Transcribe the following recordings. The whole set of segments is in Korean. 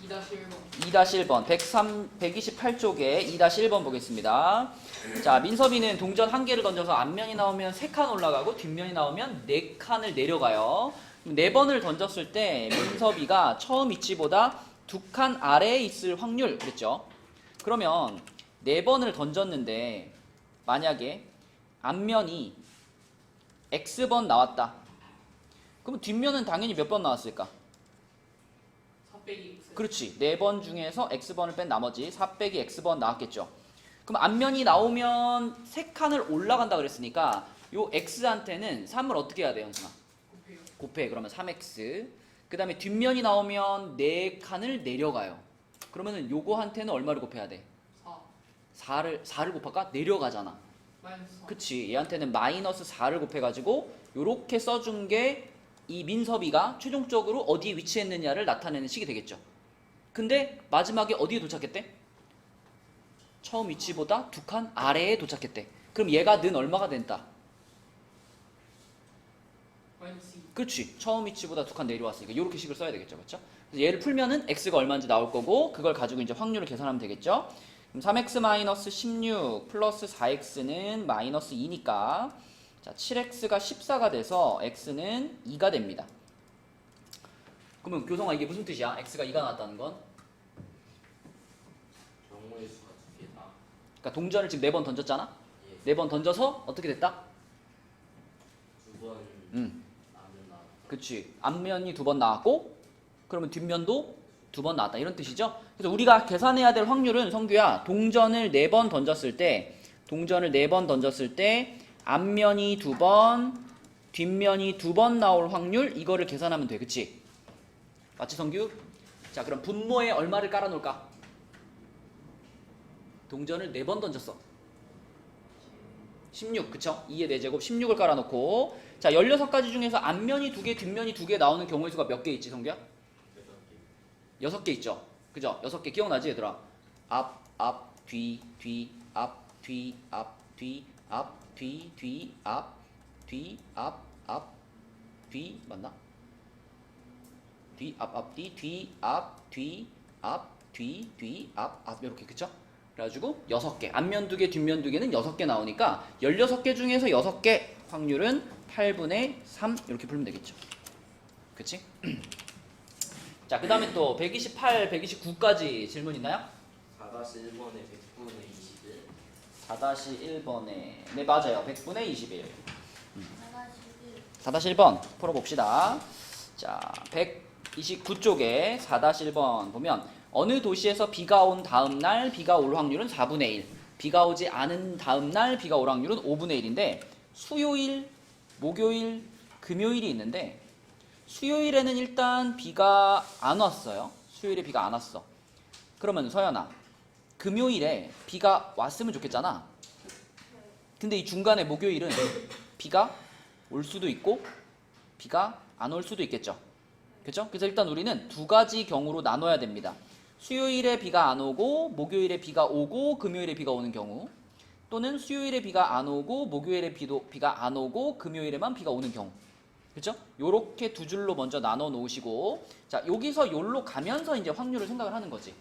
2-1번 128쪽에 2-1번 보겠습니다. 자, 민섭이는 동전 한 개를 던져서 앞면이 나오면 3칸 올라가고 뒷면이 나오면 4칸을 내려가요. 4번을 던졌을 때 민섭이가 처음 위치보다 2칸 아래에 있을 확률 그랬죠. 그러면 4번을 던졌는데 만약에 앞면이 X번 나왔다. 그럼 뒷면은 당연히 몇 번 나왔을까? 4 빼기 X. 그렇지. 4번 중에서 X번을 뺀 나머지 4 빼기 X번 나왔겠죠. 그럼 앞면이 나오면 3칸을 올라간다 그랬으니까 요 X한테는 3을 어떻게 해야 돼요, 현승아? 곱해. 그러면 3X. 그 다음에 뒷면이 나오면 4칸을 내려가요. 그러면은 요거한테는 얼마를 곱해야 돼? 4를 곱할까? 내려가잖아. 마이너스 4. 그치. 얘한테는 마이너스 4를 곱해가지고 요렇게 써준 게 이 민섭이가 최종적으로 어디에 위치했느냐를 나타내는 식이 되겠죠. 근데 마지막에 어디에 도착했대? 처음 위치보다 2칸 아래에 도착했대. 그럼 얘가 는 얼마가 된다? 마이너스 2. 그렇지. 처음 위치보다 2칸 내려왔으니까 이렇게 식을 써야 되겠죠. 그렇죠? 그래서 얘를 풀면은 x가 얼마인지 나올 거고 그걸 가지고 이제 확률을 계산하면 되겠죠. 그럼 3x-16 플러스 4x는 마이너스 2니까 자, 7x가 14가 돼서 x는 2가 됩니다. 그러면 교성아 이게 무슨 뜻이야? x가 2가 나왔다는 건? 경우의 수가 2개다. 그러니까 동전을 지금 4번 던졌잖아? 4번 던져서 어떻게 됐다? 2번 응. 나면 나왔다. 그치. 앞면이 2번 나왔고 그러면 뒷면도 2번 나왔다. 이런 뜻이죠. 그래서 우리가 계산해야 될 확률은 성규야 동전을 4번 던졌을 때 앞면이 2번 뒷면이 2번 나올 확률 이거를 계산하면 돼. 그치? 맞지 성규? 자 그럼 분모에 얼마를 깔아 놓을까? 동전을 4번 던졌어. 16 그쵸? 2의 4제곱 16을 깔아놓고 자 16가지 중에서 앞면이 2개 뒷면이 2개 나오는 경우의 수가 몇 개 있지 성규야? 6개 있죠? 그죠? 6개 기억나지 얘들아? 앞, 뒤, 앞, 뒤, 앞, 뒤, 앞, 뒤, 앞, 뒤, 앞, 뒤 맞나? 뒤, 앞, 뒤, 앞, 뒤, 앞, 뒤, 앞 이렇게 그쵸? 그래가지고 6개 앞면 2개 뒷면 2개는 6개 나오니까 16개 중에서 6개 확률은 8분의 3 이렇게 풀면 되겠죠. 그치? 자, 그 다음에 또 128, 129까지 질문 있나요? 4-1번에 100분의 21. 4-1번에 네 맞아요. 100분의 21 4-1번 풀어봅시다. 자 129쪽에 4-1번 보면 어느 도시에서 비가 온 다음 날 비가 올 확률은 4분의 1 비가 오지 않은 다음 날 비가 올 확률은 5분의 1인데 수요일, 목요일, 금요일이 있는데 수요일에는 일단 비가 안 왔어요. 수요일에 비가 안 왔어. 그러면 서연아 금요일에 비가 왔으면 좋겠잖아. 근데 이 중간에 목요일은 비가 올 수도 있고 비가 안 올 수도 있겠죠. 그렇죠? 그래서 일단 우리는 2가지 경우로 나눠야 됩니다. 수요일에 비가 안 오고 목요일에 비가 오고 금요일에 비가 오는 경우 또는 수요일에 비가 안 오고 목요일에 비가 안 오고 금요일에만 비가 오는 경우. 그렇죠? 요렇게 2줄로 먼저 나눠 놓으시고 자 여기서 요로 가면서 이제 확률을 생각을 하는 거지.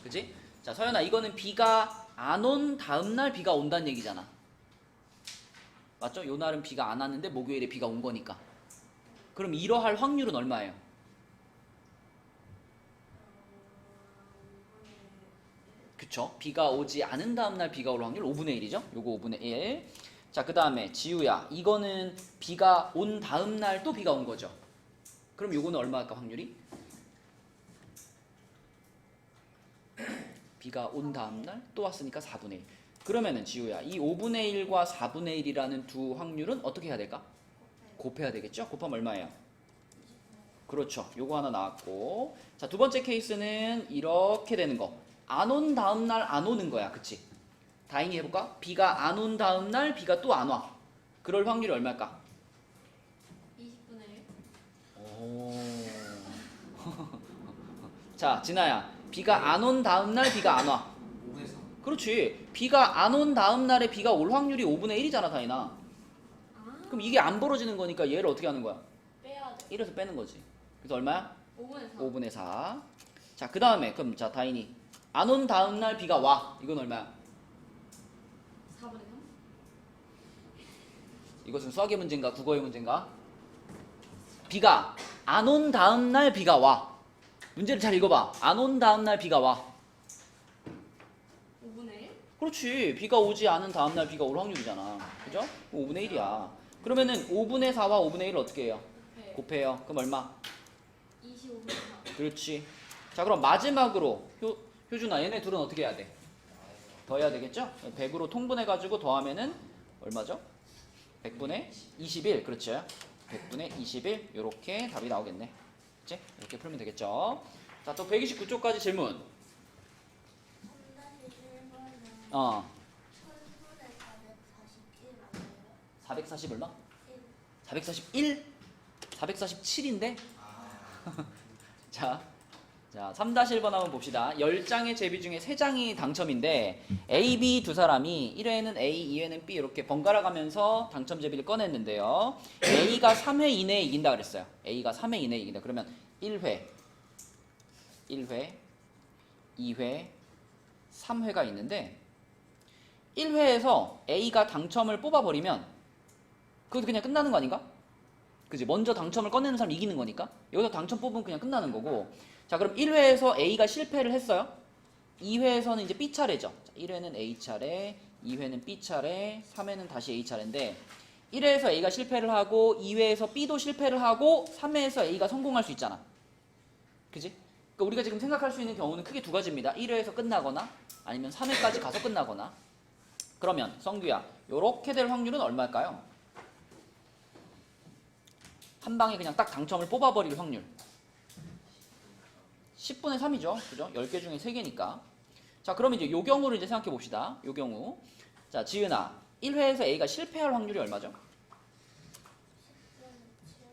그치? 자 서연아 이거는 비가 안 온 다음 날 비가 온다는 얘기잖아. 맞죠? 요 날은 비가 안 왔는데 목요일에 비가 온 거니까. 그럼 이러할 확률은 얼마예요? 그쵸? 비가 오지 않은 다음 날 비가 올 확률 5분의 1이죠? 요거 5분의 1. 자, 그 다음에 지우야. 이거는 비가 온 다음 날 또 비가 온 거죠? 그럼 요거는 얼마일까 확률이? 비가 온 다음 날 또 왔으니까 4분의 1. 그러면은 지우야. 이 5분의 1과 4분의 1이라는 두 확률은 어떻게 해야 될까? 곱해야 되겠죠? 곱하면 얼마예요? 그렇죠. 요거 하나 나왔고. 자, 두 번째 케이스는 이렇게 되는 거. 안 온 다음 날 안 오는 거야. 그치? 다행히 해볼까? 비가 안 온 다음 날 비가 또 안 와. 그럴 확률이 얼마일까? 20분의 1. 오. 자, 진아야. 비가 안 온 다음 날 비가 안 와. 5에서 그렇지. 비가 안 온 다음 날에 비가 올 확률이 5분의 1이잖아, 다인아. 그럼 이게 안 벌어지는 거니까 얘를 어떻게 하는 거야? 빼야 돼. 1에서 빼는 거지. 그래서 얼마야? 5분의 4. 5분의 4. 자, 그 다음에 그럼 자 다인이 안 온 다음날 비가 와. 이건 얼마야? 4분의 3? 이것은 수학의 문제인가 국어의 문제인가? 비가 안 온 다음날 비가 와. 문제를 잘 읽어봐. 안 온 다음날 비가 와. 5분의 1? 그렇지. 비가 오지 않은 다음날 비가 올 확률이잖아. 그죠? 5분의 1이야. 그러면은 5분의 4와 5분의 1을 어떻게 해요? 네. 곱해요. 그럼 얼마? 25분의 4. 그렇지. 자, 그럼 마지막으로 효준아, 얘네 둘은 어떻게 해야 돼? 더해야 되겠죠? 100으로 통분해가지고 더하면은 얼마죠? 100분의 21. 그렇죠? 100분의 21. 요렇게 답이 나오겠네. 그치? 이렇게 풀면 되겠죠? 자, 또 129쪽까지 질문. 440 얼마? 441? 447인데? 자, 3-1번 한번 봅시다. 10장의 제비 중에 3장이 당첨인데 A, B 두 사람이 1회에는 A, 2회는 B 이렇게 번갈아 가면서 당첨 제비를 꺼냈는데요. A가 3회 이내에 이긴다 그랬어요. A가 3회 이내에 이긴다. 그러면 1회, 2회, 3회가 있는데 1회에서 A가 당첨을 뽑아버리면 그것도 그냥 끝나는 거 아닌가? 그지? 먼저 당첨을 꺼내는 사람이 이기는 거니까 여기서 당첨 뽑으면 그냥 끝나는 거고. 자, 그럼 1회에서 A가 실패를 했어요. 2회에서는 이제 B 차례죠. 1회는 A 차례, 2회는 B 차례, 3회는 다시 A 차례인데 1회에서 A가 실패를 하고 2회에서 B도 실패를 하고 3회에서 A가 성공할 수 있잖아. 그지? 그러니까 우리가 지금 생각할 수 있는 경우는 크게 두 가지입니다. 1회에서 끝나거나 아니면 3회까지 가서 끝나거나. 그러면 성규야, 요렇게 될 확률은 얼마일까요? 한 방에 그냥 딱 당첨을 뽑아버릴 확률 10분의 3이죠. 그죠? 10개 중에 3개니까. 자, 그럼 이제 요 경우를 이제 생각해 봅시다. 요 경우. 자, 지은아, 1회에서 A가 실패할 확률이 얼마죠?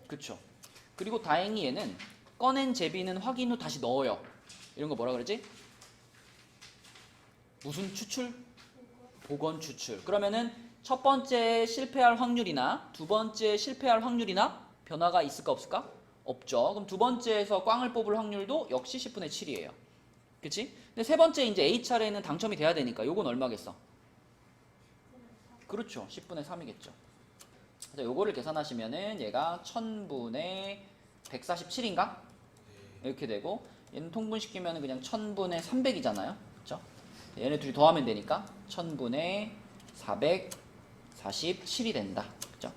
그쵸. 그리고 다행히 얘는 꺼낸 제비는 확인 후 다시 넣어요. 이런 거 뭐라 그러지? 무슨 추출? 복원 추출. 그러면은 첫 번째 실패할 확률이나 두 번째 실패할 확률이나 변화가 있을까 없을까? 없죠. 그럼 두 번째에서 꽝을 뽑을 확률도 역시 10분의 7이에요. 그치? 근데 세 번째 이제 A 차례에는 당첨이 돼야 되니까 요건 얼마겠어? 그렇죠. 10분의 3이겠죠. 자, 요거를 계산하시면은 얘가 1000분의 147인가? 이렇게 되고 얘는 통분시키면 그냥 1000분의 300이잖아요. 그렇죠? 얘네 둘이 더하면 되니까 1000분의 447이 된다. 그렇죠?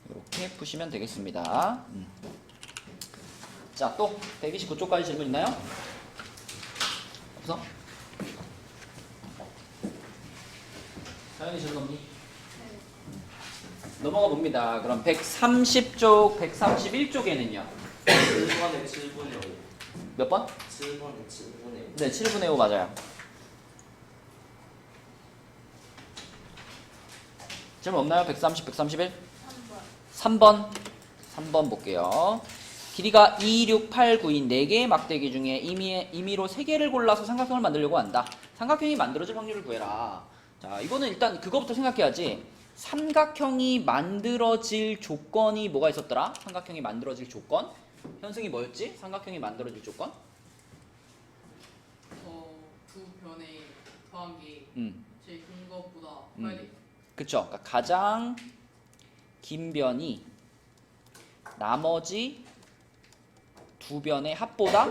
이렇게 푸시면 되겠습니다. 자, 또 129쪽까지 질문 있나요? 없어? 사연이 질문 없니? 넘어가 봅니다. 그럼 130쪽, 131쪽에는요. 7번에 7분의 5. 몇 번? 7번에 7분의 5. 네, 7분의 5 맞아요. 질문 없나요? 130, 131? 3번. 3번 볼게요. 길이가 2, 6, 8, 9인 4개의 막대기 중에 임의로 3개를 골라서 삼각형을 만들려고 한다. 삼각형이 만들어질 확률을 구해라. 자, 이거는 일단 그거부터 생각해야지. 삼각형이 만들어질 조건이 뭐가 있었더라? 삼각형이 만들어질 조건? 현승이 뭐였지? 삼각형이 만들어질 조건? 두 변의 더한 게 제일 긴 것보다 커야 돼. 그쵸. 그러니까 가장 긴 변이 나머지 두 변의 합보다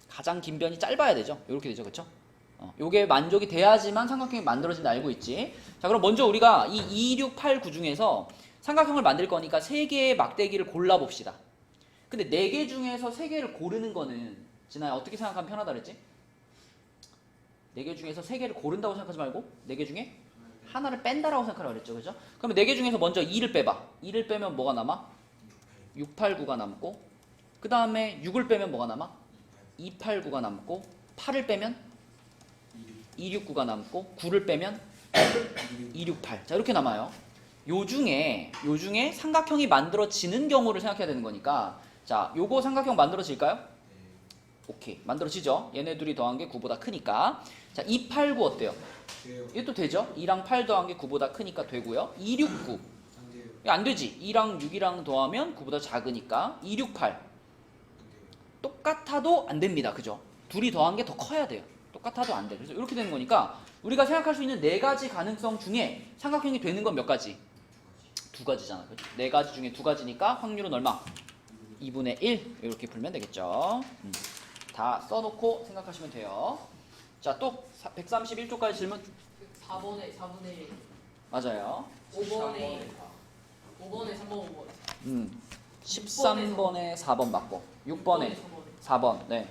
가장 긴 변이 짧아야 되죠. 이렇게 되죠. 그쵸? 요게 만족이 돼야지만 삼각형이 만들어진다 알고 있지. 자, 그럼 먼저 우리가 이 2, 6, 8, 9 중에서 삼각형을 만들 거니까 3개의 막대기를 골라봅시다. 근데 4개 중에서 3개를 고르는 거는 진아야 어떻게 생각하면 편하다 그랬지? 4개 중에서 3개를 고른다고 생각하지 말고 4개 중에 하나를 뺀다라고 생각하라고 그랬죠. 그죠? 그러면 4개 중에서 먼저 2를 빼봐. 2를 빼면 뭐가 남아? 6, 8, 9가 남고 그 다음에 6을 빼면 뭐가 남아? 2, 8, 9가 남고 8을 빼면 2, 6, 9가 남고 9를 빼면 2, 6, 8. 자, 이렇게 남아요. 요 중에 삼각형이 만들어지는 경우를 생각해야 되는 거니까 자, 요거 삼각형 만들어질까요? 오케이. 만들어지죠. 얘네 둘이 더한 게 9보다 크니까. 자, 2, 8, 9 어때요? 이것도 되죠. 2랑 8 더한 게 9보다 크니까 되고요. 2, 6, 9. 안 되지. 2랑 6이랑 더하면 9보다 작으니까 2, 6, 8. 똑같아도 안 됩니다. 그죠? 둘이 더한 게 더 커야 돼요. 똑같아도 안 돼. 그래서 이렇게 되는 거니까 우리가 생각할 수 있는 네 가지 가능성 중에 삼각형이 되는 건 몇 가지? 두 가지잖아. 그죠? 네 가지 중에 두 가지니까 확률은 얼마? 2분의 1 이렇게 풀면 되겠죠. 다 써놓고 생각하시면 돼요. 자, 또 131쪽까지 질문. 4번에 1. 맞아요. 5번에 3번 5번. 13번에 4번 맞고 6번에 4번. 네.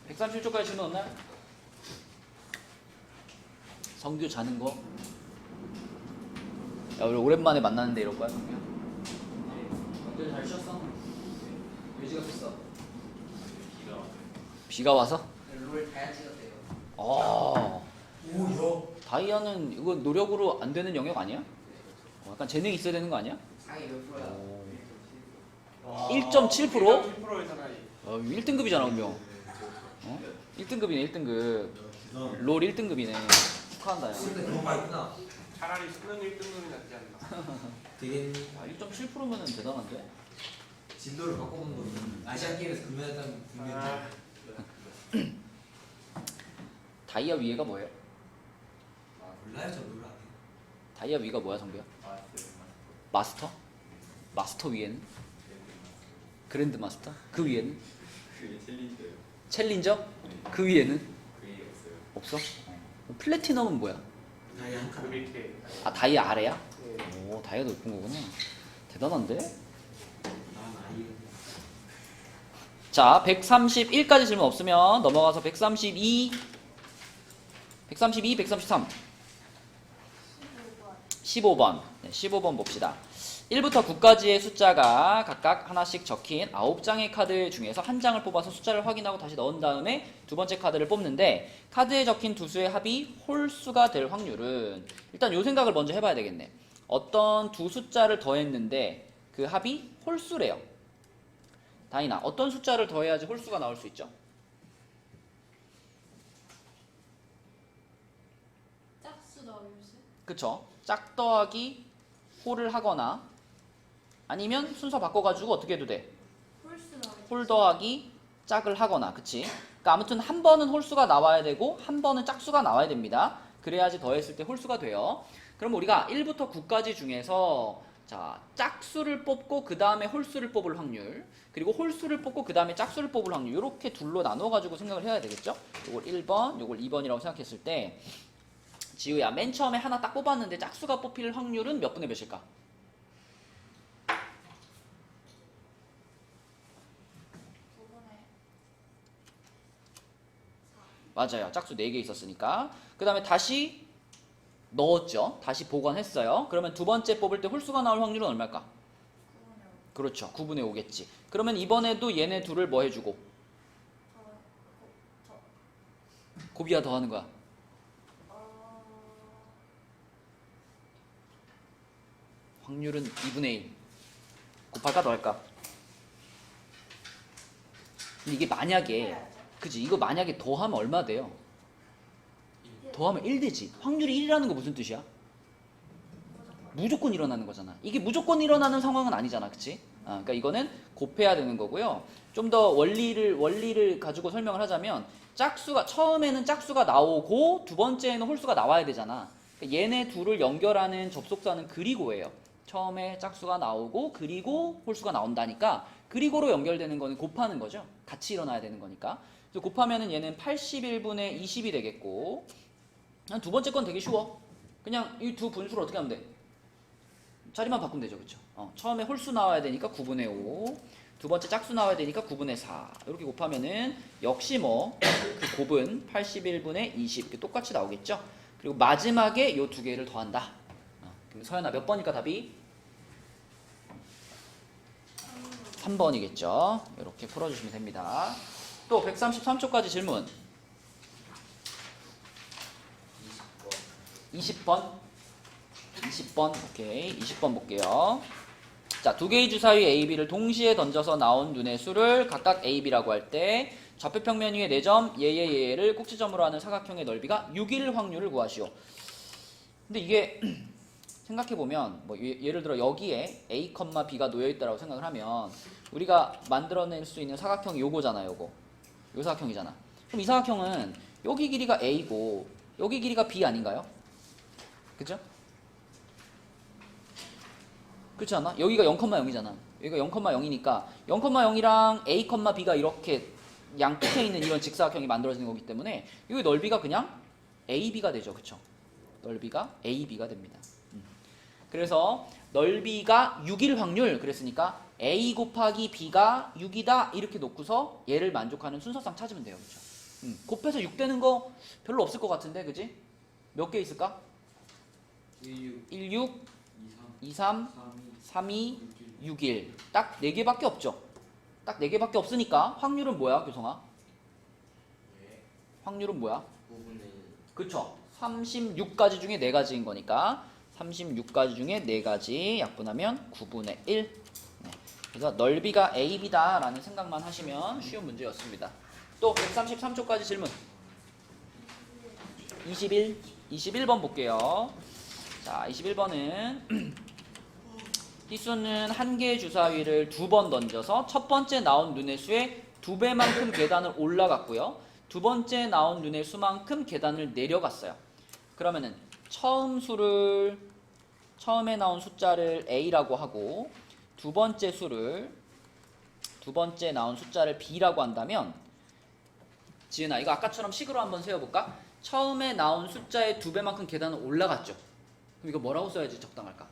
137쪽까지 질문 없나요? 성규 자는 거. 야, 우리 오랜만에 만났는데 이럴 거야, 성규? 어제 잘 쉬었어? 왜 지각했어? 비가 와서? 롤 다야 찍었대요. 오요. 다이아는 이거 노력으로 안 되는 영역 아니야? 약간 재능이 있어야 되는 거 아니야? 상위 몇 프로야? 1.7%? 1.7%잖아. 1등급이잖아, 분명. 1등급이네, 1등급. 롤 1등급이네. 축하한다, 야. 근데 그런 거 있구나. 차라리 수능 1등급이 낫지 않나. 되게 1.7%면 대단한데? 진도를 바꿔보는 거는 아시안 게임에서 금메달했다는 분명히 다이아 위에가 뭐예요? 몰라요, 저 룰 안 해요. 다이아 위가 뭐야, 성규야? 마스터? 마스터 위에는? 그랜드 마스터? 그 위에는? 그게 챌린저요. 챌린저? 그 위에는? 그게 없어요. 없어? 플래티넘은 뭐야? 다이 한 칸. 그 밑에. 아, 다이아 아래야? 네. 오, 다이아도 높은 거구나. 대단한데? 아이. 자, 131까지 질문 없으면 넘어가서 132, 133, 15번. 네, 15번 봅시다. 1부터 9까지의 숫자가 각각 하나씩 적힌 9장의 카드 중에서 한 장을 뽑아서 숫자를 확인하고 다시 넣은 다음에 두 번째 카드를 뽑는데 카드에 적힌 두 수의 합이 홀수가 될 확률은 일단 요 생각을 먼저 해봐야 되겠네. 어떤 두 숫자를 더했는데 그 합이 홀수래요. 다이나, 어떤 숫자를 더해야지 홀수가 나올 수 있죠? 짝수 더하기 수? 그쵸? 짝 더하기 홀을 하거나 아니면 순서 바꿔가지고 어떻게 해도 돼? 홀수 더하기 홀 더하기 짝을 하거나, 그치? 그러니까 아무튼 한 번은 홀수가 나와야 되고 한 번은 짝수가 나와야 됩니다. 그래야지 더했을 때 홀수가 돼요. 그럼 우리가 1부터 9까지 중에서 자, 짝수를 뽑고 그 다음에 홀수를 뽑을 확률, 그리고 홀수를 뽑고 그 다음에 짝수를 뽑을 확률, 이렇게 둘로 나눠가지고 생각을 해야 되겠죠? 요걸 1번, 요걸 2번이라고 생각했을 때 지우야, 맨 처음에 하나 딱 뽑았는데 짝수가 뽑힐 확률은 몇 분의 몇일까? 맞아요. 짝수 4개 있었으니까. 그 다음에 다시 넣었죠. 다시 보관했어요. 그러면 두 번째 뽑을 때 홀수가 나올 확률은 얼마일까? 그렇죠. 9분의 5겠지. 그러면 이번에도 얘네 둘을 뭐 해주고? 곱이야 더 하는 거야. 확률은 2분의 1. 곱할까 더 할까? 근데 이게 만약에 그지? 이거 만약에 더하면 얼마 돼요? 더하면 1 되지. 확률이 1이라는 거 무슨 뜻이야? 무조건 일어나는 거잖아. 이게 무조건 일어나는 상황은 아니잖아. 그치? 그러니까 이거는 곱해야 되는 거고요. 좀 더 원리를 가지고 설명을 하자면 짝수가 처음에는 짝수가 나오고 두 번째에는 홀수가 나와야 되잖아. 그러니까 얘네 둘을 연결하는 접속사는 그리고예요. 처음에 짝수가 나오고 그리고 홀수가 나온다니까 그리고로 연결되는 거는 곱하는 거죠. 같이 일어나야 되는 거니까. 그래서 곱하면은 얘는 81분의 20이 되겠고 두 번째 건 되게 쉬워. 그냥 이 두 분수를 어떻게 하면 돼? 자리만 바꾸면 되죠. 그쵸? 처음에 홀수 나와야 되니까 9분의 5, 두 번째 짝수 나와야 되니까 9분의 4 이렇게 곱하면은 역시 뭐 그 곱은 81분의 20 이렇게 똑같이 나오겠죠. 그리고 마지막에 이 두 개를 더한다. 그럼 서연아 몇 번일까 답이? 3번이겠죠. 이렇게 풀어주시면 됩니다. 또 133초까지 질문. 20번. 20번. 오케이. 20번 볼게요. 자, 두 개의 주사위 A, B를 동시에 던져서 나온 눈의 수를 각각 A, B라고 할 때 좌표평면 위에 4점, 얘를 꼭지점으로 하는 사각형의 넓이가 6일 확률을 구하시오. 근데 이게 생각해보면 뭐 예를 들어 여기에 A, B가 놓여있다고 생각을 하면 우리가 만들어낼 수 있는 사각형이 요거잖아, 요거. 요 사각형이잖아. 그럼 이 사각형은 여기 길이가 a고 여기 길이가 b 아닌가요? 그죠? 그렇지 않아? 여기가 0,0이잖아. 여기가 0,0이니까 0,0이랑 a, b가 이렇게 양 끝에 있는 이런 직사각형이 만들어지는 거기 때문에 이 넓이가 그냥 ab가 되죠. 그쵸? 넓이가 ab가 됩니다. 그래서 넓이가 6일 확률 그랬으니까 a 곱하기 b가 6이다 이렇게 놓고서 얘를 만족하는 순서상 찾으면 돼요. 그쵸? 곱해서 6 되는 거 별로 없을 것 같은데 그지? 몇 개 있을까? 16 16, 2 2, 3, 3, 2, 6, 1. 딱 4개밖에 없죠. 딱 4개밖에 없으니까 확률은 뭐야, 교성아? 확률은 뭐야? 5분의 1 그쵸? 36가지 중에 4가지인 거니까 36가지 중에 4가지 약분하면 9분의 1. 네. 그래서 넓이가 AB다 라는 생각만 하시면 쉬운 문제였습니다. 또 133초까지 질문. 21번 볼게요. 자, 21번은 희수는 한 개의 주사위를 2번 던져서 첫 번째 나온 눈의 수의 2배만큼 계단을 올라갔고요. 두 번째 나온 눈의 수만큼 계단을 내려갔어요. 그러면은 처음에 나온 숫자를 A라고 하고 두 번째 나온 숫자를 B라고 한다면 지은아 이거 아까처럼 식으로 한번 세워볼까? 처음에 나온 숫자의 2배만큼 계단을 올라갔죠. 그럼 이거 뭐라고 써야지 적당할까?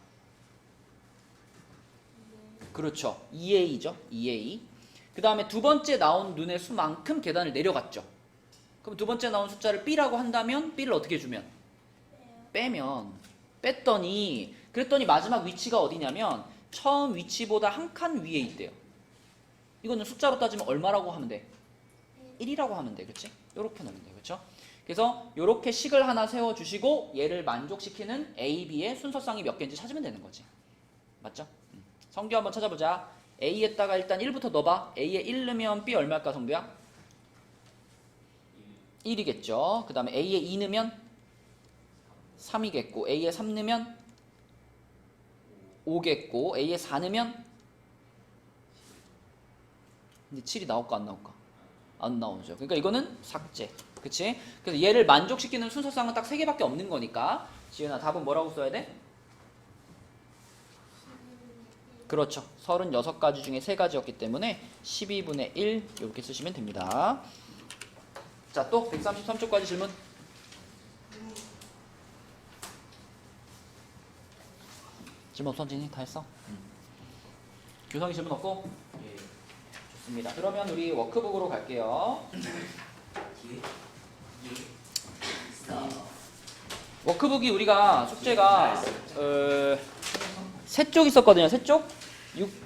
그렇죠. 2A죠. 2A. 그 다음에 두 번째 나온 눈의 수만큼 계단을 내려갔죠. 그럼 두 번째 나온 숫자를 B라고 한다면 B를 어떻게 주면? 뺐더니 그랬더니 마지막 위치가 어디냐면 처음 위치보다 한 칸 위에 있대요. 이거는 숫자로 따지면 얼마라고 하면 돼? 1이라고 하면 돼. 그치? 요렇게 넣으면 돼. 그쵸? 그래서 요렇게 식을 하나 세워주시고 얘를 만족시키는 A, B의 순서상이 몇 개인지 찾으면 되는 거지. 맞죠? 성규 한번 찾아보자. A에다가 일단 1부터 넣어봐. A에 1 넣으면 B 얼마일까 성규야? 1이겠죠. 그 다음에 A에 2 넣으면 3이겠고 A에 3 넣으면 5겠고 A에 4 넣으면 근데 7이 나올까 안 나올까? 안 나오죠. 그러니까 이거는 삭제. 그치? 그래서 얘를 만족시키는 순서상은 딱 3개밖에 없는 거니까 지은아 답은 뭐라고 써야 돼? 그렇죠. 36가지 중에 3가지였기 때문에 12분의 1 이렇게 쓰시면 됩니다. 자, 또 133초까지 질문. 질문 없었지? 다 했어? 교성이 질문 없고? 예. 좋습니다. 그러면 우리 워크북으로 갈게요. 워크북이 우리가 숙제가 세 쪽 있었거든요. 세 쪽?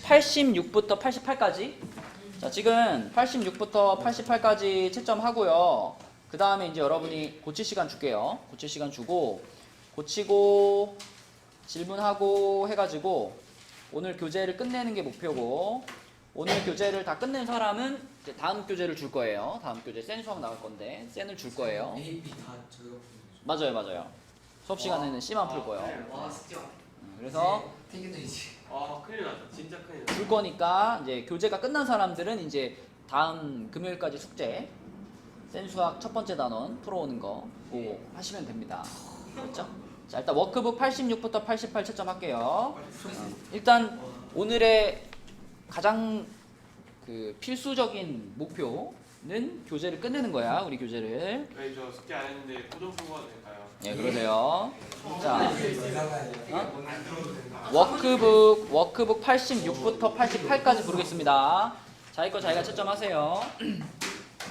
86부터 88까지. 자, 지금 86부터 88까지 채점하고요. 그 다음에 이제 여러분이 고칠 시간 줄게요. 고칠 시간 주고 고치고 질문하고 해가지고 오늘 교재를 끝내는 게 목표고 오늘 교재를 다 끝낸 사람은 이제 다음 교재를 줄 거예요. 다음 교재 센 수학 나올 건데 센을 줄 거예요. A, B 다 저희가 맞아요. 수업 시간에는 C만 풀 거예요. 와 진짜. 그래서 태균이지. 아 큰일 났다. 진짜 큰일 났다. 줄 거니까 이제 교재가 끝난 사람들은 이제 다음 금요일까지 숙제 센 수학 첫 번째 단원 풀어오는 거 보고 하시면 됩니다. 그렇죠? 자, 일단 워크북 86부터 88 채점할게요. 일단 오늘의 가장 그 필수적인 목표는 교재를 끝내는 거야. 우리 교재를. 네, 저 숙제 안 했는데 고정 풀고도 될까요? 네, 그러세요. 자, 이상하네요. 워크북 86부터 88까지 부르겠습니다. 자기 거 자기가 채점하세요.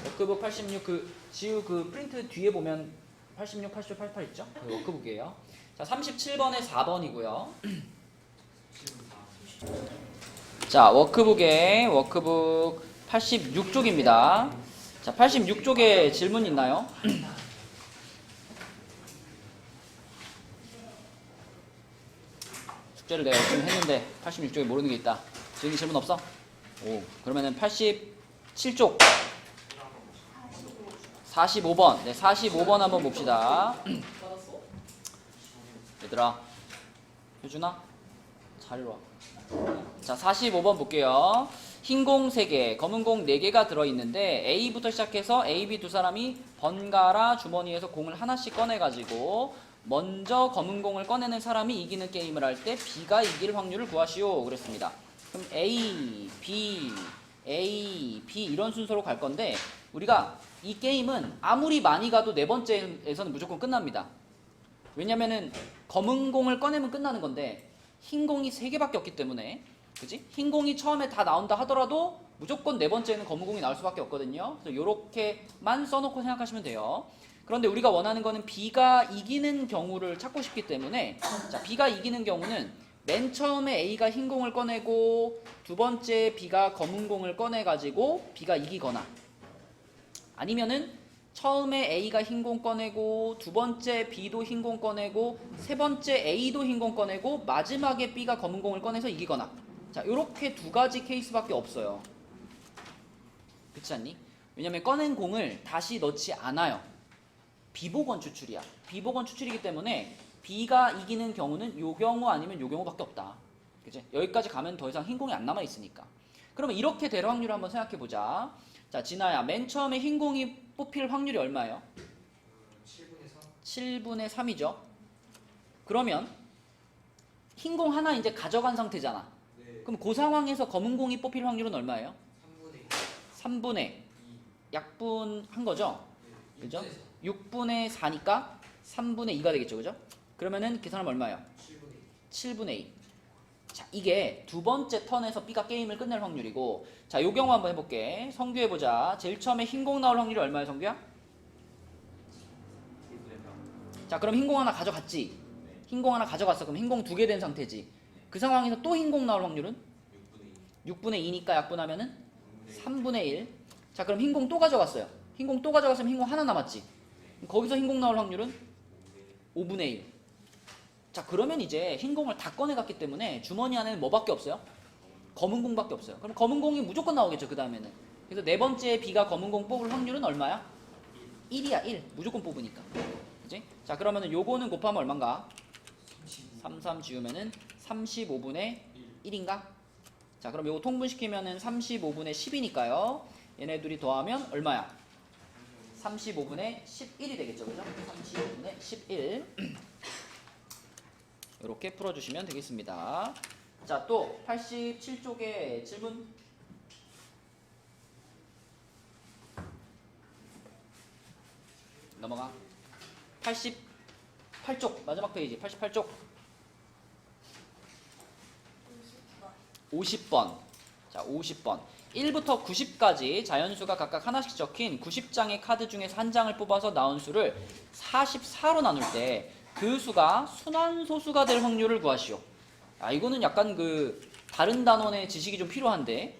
워크북 86 지우 프린트 뒤에 보면 86, 87, 88 있죠? 그 워크북이에요. 자, 37번에 4번이고요. 자, 워크북 86쪽입니다. 자, 86쪽에 질문 있나요? 숙제를 내가 열심히 했는데 86쪽에 모르는 게 있다. 지금 질문 없어? 오, 그러면은 87쪽 45번. 네, 45번 한번 봅시다. 얘들아, 효준아, 자리로 와. 자, 45번 볼게요. 흰 공 3개, 검은 공 4개가 들어있는데 A부터 시작해서 A, B 두 사람이 번갈아 주머니에서 공을 하나씩 꺼내가지고 먼저 검은 공을 꺼내는 사람이 이기는 게임을 할 때 B가 이길 확률을 구하시오 그랬습니다. 그럼 A, B 이런 순서로 갈 건데 우리가 이 게임은 아무리 많이 가도 4번째에서는 무조건 끝납니다. 왜냐면은 검은 공을 꺼내면 끝나는 건데 흰 공이 3개밖에 없기 때문에 그지? 흰 공이 처음에 다 나온다 하더라도 무조건 4번째에는 검은 공이 나올 수밖에 없거든요. 그래서 요렇게만 써놓고 생각하시면 돼요. 그런데 우리가 원하는 거는 B가 이기는 경우를 찾고 싶기 때문에 자, B가 이기는 경우는 맨 처음에 A가 흰 공을 꺼내고 두 번째 B가 검은 공을 꺼내가지고 B가 이기거나 아니면은 처음에 A가 흰 공 꺼내고 두 번째 B도 흰 공 꺼내고 세 번째 A도 흰 공 꺼내고 마지막에 B가 검은 공을 꺼내서 이기거나 자 요렇게 2가지 케이스밖에 없어요. 그렇지 않니? 왜냐면 꺼낸 공을 다시 넣지 않아요. 비보건 추출이야. 비보건 추출이기 때문에 B가 이기는 경우는 요 경우 아니면 요 경우밖에 없다. 그치? 여기까지 가면 더 이상 흰 공이 안 남아 있으니까. 그러면 이렇게 될 확률을 한번 생각해 보자. 자, 진아야, 맨 처음에 흰 공이 뽑힐 확률이 얼마예요? 7분의 3이죠. 그러면 흰 공 하나 이제 가져간 상태잖아. 네. 그럼 그 상황에서 검은 공이 뽑힐 확률은 얼마예요? 3분의 3분의 약분한 거죠. 네. 그죠? 6분의 4니까 3분의 2가 되겠죠. 그죠? 그러면은 계산하면 얼마예요? 7분의 2. 자, 이게 두 번째 턴에서 B가 게임을 끝낼 확률이고 자, 요 경우 한번 해볼게. 성규해보자. 제일 처음에 흰 공 나올 확률이 얼마예요, 성규야? 자, 그럼 흰 공 하나 가져갔지? 흰 공 하나 가져갔어. 그럼 흰 공 2개 된 상태지. 그 상황에서 또 흰 공 나올 확률은? 6분의 2니까 약분하면은 3분의 1. 자, 그럼 흰 공 또 가져갔어요. 흰 공 또 가져갔으면 흰 공 하나 남았지. 거기서 흰 공 나올 확률은 5분의 1. 자, 그러면 이제 흰 공을 다 꺼내갔기 때문에 주머니 안에는 뭐밖에 없어요? 검은 공밖에 없어요. 그럼 검은 공이 무조건 나오겠죠, 그 다음에는. 그래서 네 번째 B가 검은 공 뽑을 확률은 얼마야? 1이야, 1. 무조건 뽑으니까. 그치? 자, 그러면은 요거는 곱하면 얼만가? 33 지우면은 35분의 1인가? 자, 그럼 요거 통분시키면은 35분의 10이니까요. 얘네 둘이 더하면 얼마야? 35분의 11이 되겠죠, 그죠? 35분의 11. 이렇게 풀어주시면 되겠습니다. 자, 또 87쪽에 질문. 넘어가. 88쪽 마지막 페이지 88쪽 50번. 자, 50번 1부터 90까지 자연수가 각각 하나씩 적힌 90장의 카드 중에서 한 장을 뽑아서 나온 수를 44로 나눌 때 그 수가 순환소수가 될 확률을 구하시오. 아, 이거는 약간 그 다른 단원의 지식이 좀 필요한데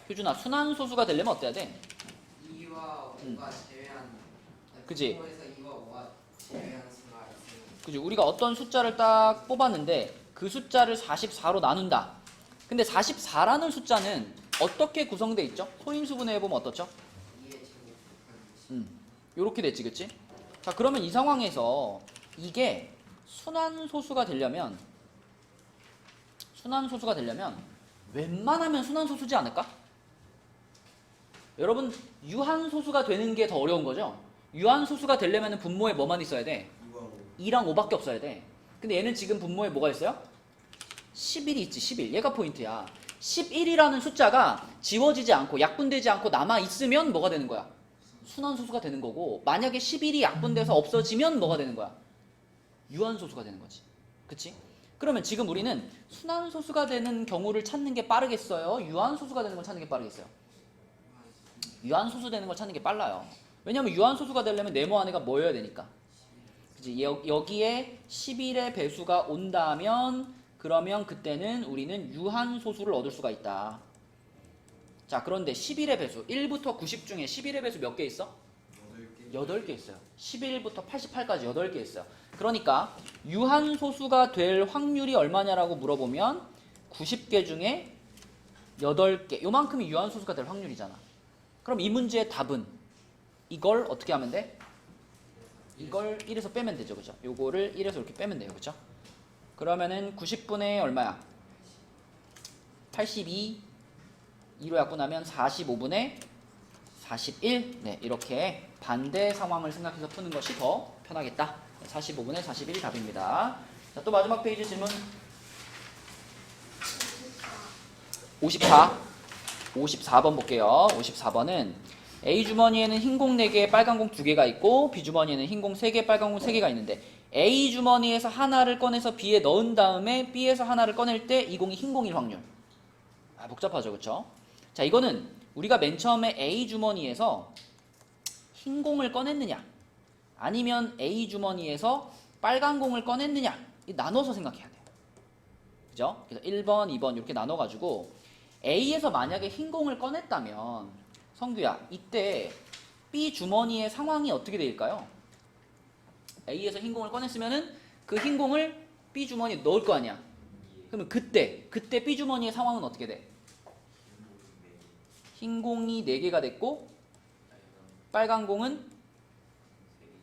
효준아, 순환소수가 되려면 어때야 돼? 2와 5가 제외한 그지? 에서 2와 5가 제외한 수가 있으면 그지? 우리가 어떤 숫자를 딱 뽑았는데 그 숫자를 44로 나눈다. 근데 44라는 숫자는 어떻게 구성돼 있죠? 소인수분해 해보면 어떻죠? 2의 제곱 요렇게 됐지, 그치? 자, 그러면 이 상황에서 이게 순환소수가 되려면 웬만하면 순환소수지 않을까? 여러분, 유한소수가 되는 게 더 어려운 거죠? 유한소수가 되려면 분모에 뭐만 있어야 돼? 2랑 5밖에 없어야 돼. 근데 얘는 지금 분모에 뭐가 있어요? 11이 있지, 11. 얘가 포인트야. 11이라는 숫자가 지워지지 않고 약분되지 않고 남아있으면 뭐가 되는 거야? 순환소수가 되는 거고, 만약에 11이 약분돼서 없어지면 뭐가 되는 거야? 유한소수가 되는 거지. 그치? 그러면 지금 우리는 순환소수가 되는 경우를 찾는 게 빠르겠어요? 유한소수가 되는 걸 찾는 게 빠르겠어요? 유한소수 되는 걸 찾는 게 빨라요. 왜냐면 유한소수가 되려면 네모 안에가 뭐여야 되니까. 그치? 여기에 11의 배수가 온다면 그러면 그때는 우리는 유한소수를 얻을 수가 있다. 자, 그런데 11의 배수 1부터 90 중에 11의 배수 몇 개 있어? 8개 있어요. 11부터 88까지 8개 있어요. 그러니까 유한소수가 될 확률이 얼마냐라고 물어보면 90개 중에 8개, 요만큼이 유한소수가 될 확률이잖아. 그럼 이 문제의 답은 이걸 어떻게 하면 돼? 이걸 1에서 빼면 되죠, 그죠? 요거를 1에서 이렇게 빼면 돼요, 그죠? 그러면은 90분의 얼마야? 82 2로 약분하면 45분의 41. 네, 이렇게 반대 상황을 생각해서 푸는 것이 더 편하겠다. 45분의 41이 답입니다. 자, 또 마지막 페이지 질문 54번 볼게요. 54번은 A 주머니에는 흰 공 4개, 빨간 공 2개가 있고 B 주머니에는 흰 공 3개, 빨간 공 3개가 있는데 A 주머니에서 하나를 꺼내서 B에 넣은 다음에 B에서 하나를 꺼낼 때 이 공이 흰 공일 확률. 복잡하죠, 그쵸? 자, 이거는 우리가 맨 처음에 A 주머니에서 흰 공을 꺼냈느냐 아니면 A 주머니에서 빨간 공을 꺼냈느냐 나눠서 생각해야 돼요. 그죠? 그래서 1번, 2번 이렇게 나눠가지고 A에서 만약에 흰 공을 꺼냈다면 성규야, 이때 B 주머니의 상황이 어떻게 될까요? A에서 흰 공을 꺼냈으면은 그 흰 공을 B 주머니에 넣을 거 아니야. 그러면 그때 B 주머니의 상황은 어떻게 돼? 흰 공이 4개가 됐고 빨간 공은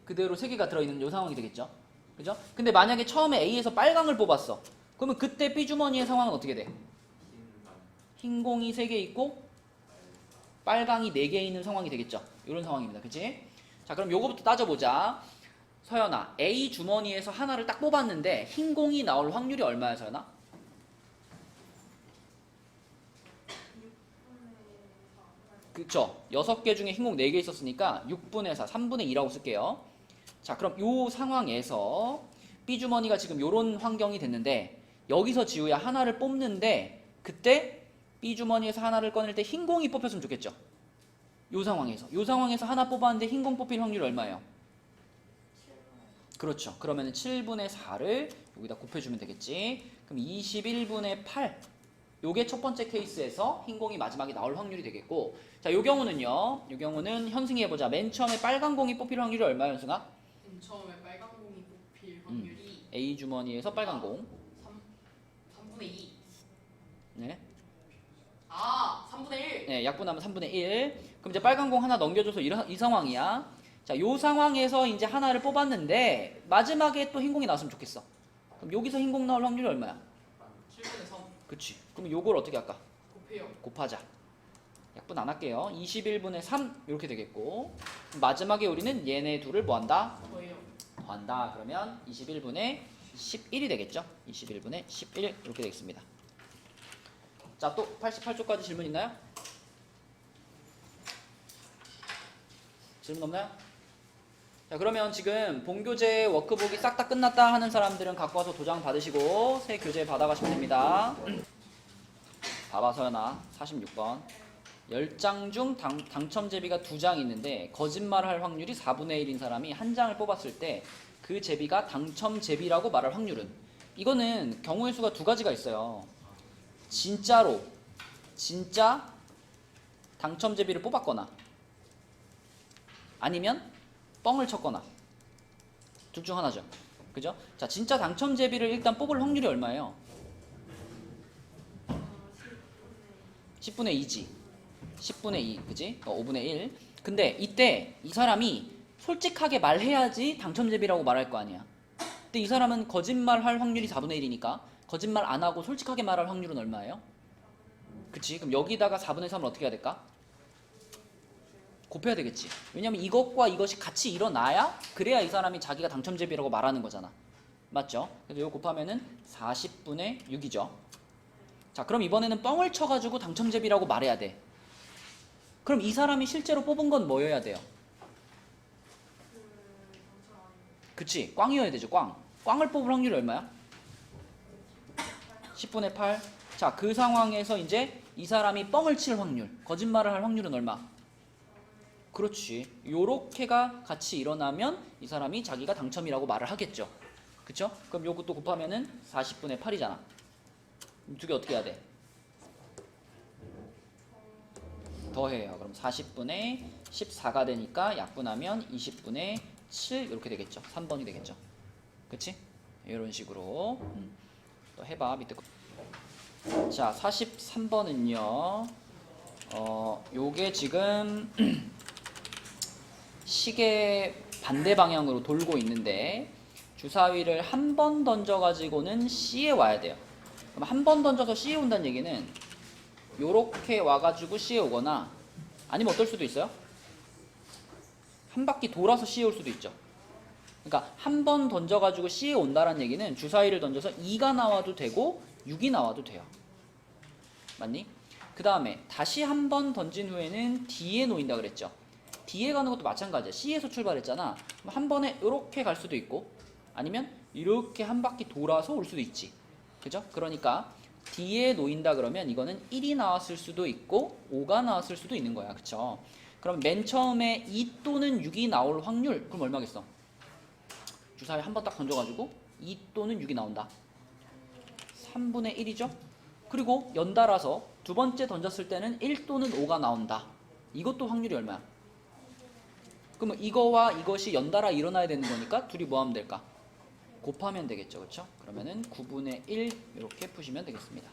그대로 3개가 들어있는 이 상황이 되겠죠. 그죠? 근데 만약에 처음에 A에서 빨강을 뽑았어. 그러면 그때 B 주머니의 상황은 어떻게 돼? 흰 공이 3개 있고 빨강이 4개 있는 상황이 되겠죠. 이런 상황입니다. 그치? 자, 그럼 요거부터 따져보자. 서연아, A 주머니에서 하나를 딱 뽑았는데 흰 공이 나올 확률이 얼마야, 서연아? 그쵸? 6개 중에 흰 공 4개 있었으니까 6분의 4, 3분의 2라고 쓸게요. 자, 그럼 요 상황에서 B 주머니가 지금 요런 환경이 됐는데 여기서 지우야 하나를 뽑는데 그때 B 주머니에서 하나를 꺼낼 때 흰 공이 뽑혔으면 좋겠죠. 요 상황에서 하나 뽑았는데 흰 공 뽑힐 확률이 얼마예요? 그렇죠. 그러면 7분의 4를 여기다 곱해주면 되겠지. 그럼 21분의 8. 요게 첫 번째 케이스에서 흰 공이 마지막에 나올 확률이 되겠고, 자, 요 경우는요. 요 경우는 현승이 해보자. 맨 처음에 빨간 공이 뽑힐 확률이 얼마야, 현승아? 맨 처음에 빨간 공이 뽑힐 확률이 A 주머니에서 빨간 공. 3분의 2. 네. 3분의 1. 네, 약분하면 3분의 1. 그럼 이제 빨간 공 하나 넘겨줘서 이 상황이야. 자, 요 상황에서 이제 하나를 뽑았는데 마지막에 또 흰 공이 나왔으면 좋겠어. 그럼 여기서 흰 공 나올 확률이 얼마야? 7분의 3. 그치. 그럼 요걸 어떻게 할까? 곱해요. 곱하자. 약분 안 할게요. 21분의 3 이렇게 되겠고, 마지막에 우리는 얘네 둘을 뭐 한다? 더해요. 더한다. 그러면 21분의 11이 되겠죠. 21분의 11 이렇게 되겠습니다. 자, 또 88쪽까지 질문 있나요? 질문 없나요? 자, 그러면 지금 본교재 워크북이 싹 다 끝났다 하는 사람들은 갖고 와서 도장 받으시고 새 교재 받아가시면 됩니다. 봐봐, 서연아. 46번. 10장 중 당첨 제비가 2장 있는데 거짓말할 확률이 4분의 1인 사람이 한 장을 뽑았을 때 그 제비가 당첨 제비라고 말할 확률은, 이거는 경우의 수가 2가지가 있어요. 진짜 당첨 제비를 뽑았거나 아니면 뻥을 쳤거나 둘 중 하나죠. 그죠? 자, 진짜 당첨 제비를 일단 뽑을 확률이 얼마예요? 10분의 2지. 10분의 2, 그지? 5분의 1. 근데 이때 이 사람이 솔직하게 말해야지 당첨 제비라고 말할 거 아니야. 근데 이 사람은 거짓말할 확률이 4분의 1이니까 거짓말 안 하고 솔직하게 말할 확률은 얼마예요? 그치? 그럼 여기다가 4분의 3을 어떻게 해야 될까? 곱해야 되겠지. 왜냐면 이것과 이것이 같이 일어나야 그래야 이 사람이 자기가 당첨 제비라고 말하는 거잖아. 맞죠? 그래서 이거 곱하면은 40분의 6이죠. 자, 그럼 이번에는 뻥을 쳐가지고 당첨 제비라고 말해야 돼. 그럼 이 사람이 실제로 뽑은 건 뭐여야 돼요? 그치? 꽝이어야 되죠. 꽝을 뽑을 확률이 얼마야? 10분의 8. 자, 그 상황에서 이제 이 사람이 뻥을 칠 확률, 거짓말을 할 확률은 얼마? 그렇지. 요렇게가 같이 일어나면 이 사람이 자기가 당첨이라고 말을 하겠죠. 그쵸? 그럼 요것도 곱하면은 40분의 8이잖아. 두 개 어떻게 해야 돼? 더해요. 그럼 40분의 14가 되니까 약분하면 20분의 7 이렇게 되겠죠. 3번이 되겠죠. 그치? 이런 식으로 또 해봐. 밑에 거. 자, 43번은요. 요게 지금 시계 반대 방향으로 돌고 있는데 주사위를 한 번 던져가지고는 C에 와야 돼요. 그럼 한 번 던져서 C에 온다는 얘기는 요렇게 와가지고 C에 오거나 아니면 어떨 수도 있어요? 한 바퀴 돌아서 C에 올 수도 있죠. 그러니까 한 번 던져가지고 C에 온다는 얘기는 주사위를 던져서 2가 나와도 되고 6이 나와도 돼요. 맞니? 그 다음에 다시 한 번 던진 후에는 D에 놓인다 그랬죠. D에 가는 것도 마찬가지야. C에서 출발했잖아. 그럼 한 번에 이렇게 갈 수도 있고 아니면 이렇게 한 바퀴 돌아서 올 수도 있지. 그죠? 그러니까 D에 놓인다 그러면 이거는 1이 나왔을 수도 있고 5가 나왔을 수도 있는 거야. 그쵸? 그럼 맨 처음에 2 또는 6이 나올 확률 그럼 얼마겠어? 주사위 한 번 딱 던져가지고 2 또는 6이 나온다. 3분의 1이죠? 그리고 연달아서 두 번째 던졌을 때는 1 또는 5가 나온다. 이것도 확률이 얼마야? 그러면 이거와 이것이 연달아 일어나야 되는 거니까 둘이 뭐 하면 될까? 곱하면 되겠죠. 그렇죠? 그러면은 9분의 1 이렇게 푸시면 되겠습니다.